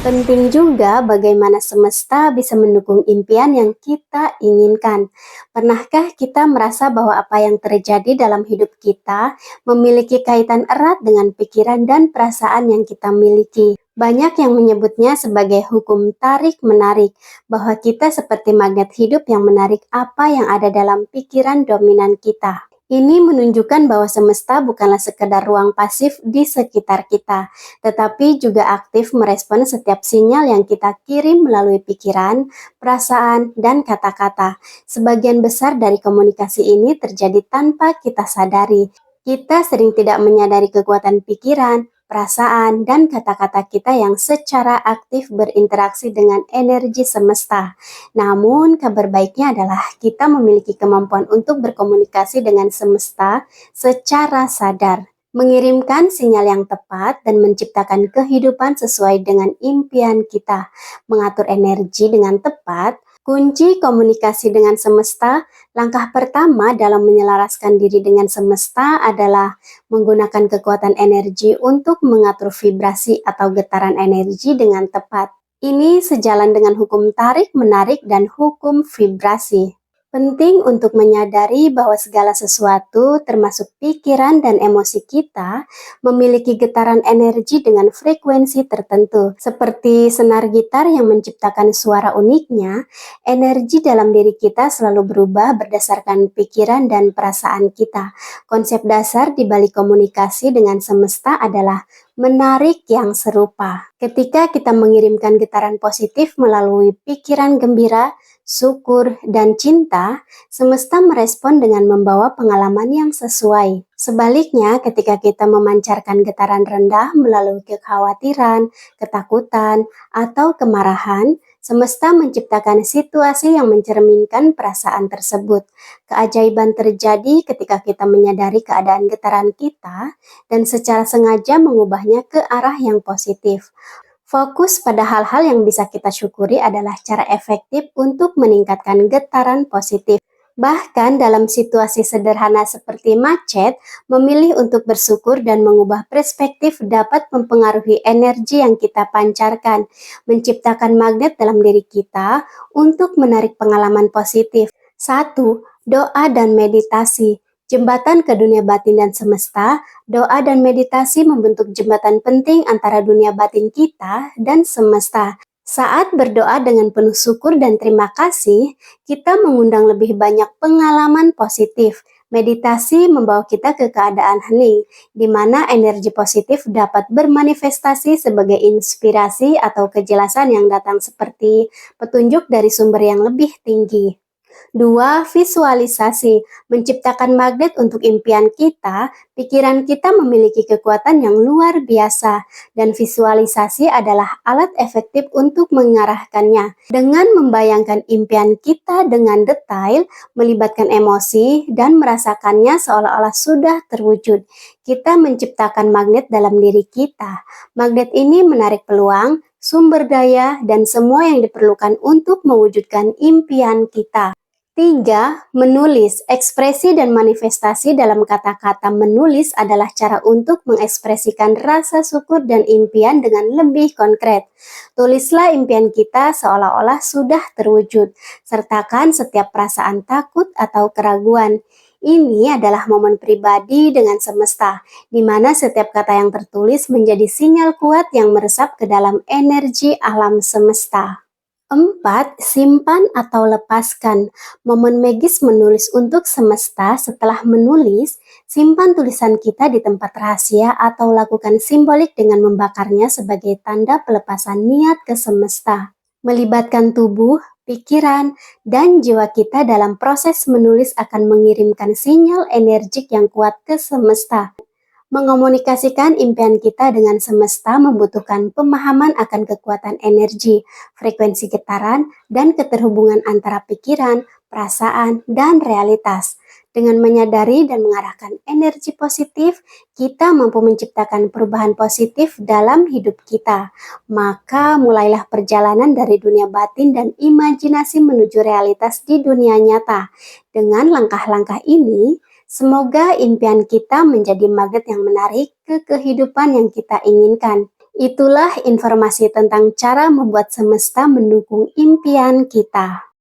Penting juga bagaimana semesta bisa mendukung impian yang kita inginkan. Pernahkah kita merasa bahwa apa yang terjadi dalam hidup kita memiliki kaitan erat dengan pikiran dan perasaan yang kita miliki? Banyak yang menyebutnya sebagai hukum tarik-menarik, bahwa kita seperti magnet hidup yang menarik apa yang ada dalam pikiran dominan kita. Ini menunjukkan bahwa semesta bukanlah sekedar ruang pasif di sekitar kita, tetapi juga aktif merespon setiap sinyal yang kita kirim melalui pikiran, perasaan, dan kata-kata. Sebagian besar dari komunikasi ini terjadi tanpa kita sadari. Kita sering tidak menyadari kekuatan pikiran, perasaan, dan kata-kata kita yang secara aktif berinteraksi dengan energi semesta. Namun, kabar baiknya adalah kita memiliki kemampuan untuk berkomunikasi dengan semesta secara sadar, mengirimkan sinyal yang tepat dan menciptakan kehidupan sesuai dengan impian kita. Mengatur energi dengan tepat, kunci komunikasi dengan semesta. Langkah pertama dalam menyelaraskan diri dengan semesta adalah menggunakan kekuatan energi untuk mengatur vibrasi atau getaran energi dengan tepat. Ini sejalan dengan hukum tarik-menarik dan hukum vibrasi. Penting untuk menyadari bahwa segala sesuatu, termasuk pikiran dan emosi kita, memiliki getaran energi dengan frekuensi tertentu. Seperti senar gitar yang menciptakan suara uniknya, energi dalam diri kita selalu berubah berdasarkan pikiran dan perasaan kita. Konsep dasar di balik komunikasi dengan semesta adalah menarik yang serupa. Ketika kita mengirimkan getaran positif melalui pikiran gembira, syukur, dan cinta, semesta merespon dengan membawa pengalaman yang sesuai. Sebaliknya, ketika kita memancarkan getaran rendah melalui kekhawatiran, ketakutan, atau kemarahan, semesta menciptakan situasi yang mencerminkan perasaan tersebut. Keajaiban terjadi ketika kita menyadari keadaan getaran kita dan secara sengaja mengubahnya ke arah yang positif. Fokus pada hal-hal yang bisa kita syukuri adalah cara efektif untuk meningkatkan getaran positif. Bahkan dalam situasi sederhana seperti macet, memilih untuk bersyukur dan mengubah perspektif dapat mempengaruhi energi yang kita pancarkan, menciptakan magnet dalam diri kita untuk menarik pengalaman positif. 1. Doa dan meditasi. Jembatan ke dunia batin dan semesta. Doa dan meditasi membentuk jembatan penting antara dunia batin kita dan semesta. Saat berdoa dengan penuh syukur dan terima kasih, kita mengundang lebih banyak pengalaman positif. Meditasi membawa kita ke keadaan hening, di mana energi positif dapat bermanifestasi sebagai inspirasi atau kejelasan yang datang seperti petunjuk dari sumber yang lebih tinggi. 2. Visualisasi. Menciptakan magnet untuk impian kita, pikiran kita memiliki kekuatan yang luar biasa, dan visualisasi adalah alat efektif untuk mengarahkannya. Dengan membayangkan impian kita dengan detail, melibatkan emosi, dan merasakannya seolah-olah sudah terwujud, kita menciptakan magnet dalam diri kita. Magnet ini menarik peluang, sumber daya, dan semua yang diperlukan untuk mewujudkan impian kita. 3. Menulis. Ekspresi dan manifestasi dalam kata-kata menulis adalah cara untuk mengekspresikan rasa syukur dan impian dengan lebih konkret. Tulislah impian kita seolah-olah sudah terwujud. Sertakan setiap perasaan takut atau keraguan. Ini adalah momen pribadi dengan semesta, di mana setiap kata yang tertulis menjadi sinyal kuat yang meresap ke dalam energi alam semesta. 4. Simpan atau lepaskan. Momen magis menulis untuk semesta. Setelah menulis, simpan tulisan kita di tempat rahasia atau lakukan simbolik dengan membakarnya sebagai tanda pelepasan niat ke semesta. Melibatkan tubuh, pikiran, dan jiwa kita dalam proses menulis akan mengirimkan sinyal energik yang kuat ke semesta. Mengomunikasikan impian kita dengan semesta membutuhkan pemahaman akan kekuatan energi, frekuensi getaran, dan keterhubungan antara pikiran, perasaan, dan realitas. Dengan menyadari dan mengarahkan energi positif, kita mampu menciptakan perubahan positif dalam hidup kita. Maka mulailah perjalanan dari dunia batin dan imajinasi menuju realitas di dunia nyata. Dengan langkah-langkah ini, semoga impian kita menjadi magnet yang menarik ke kehidupan yang kita inginkan. Itulah informasi tentang cara membuat semesta mendukung impian kita.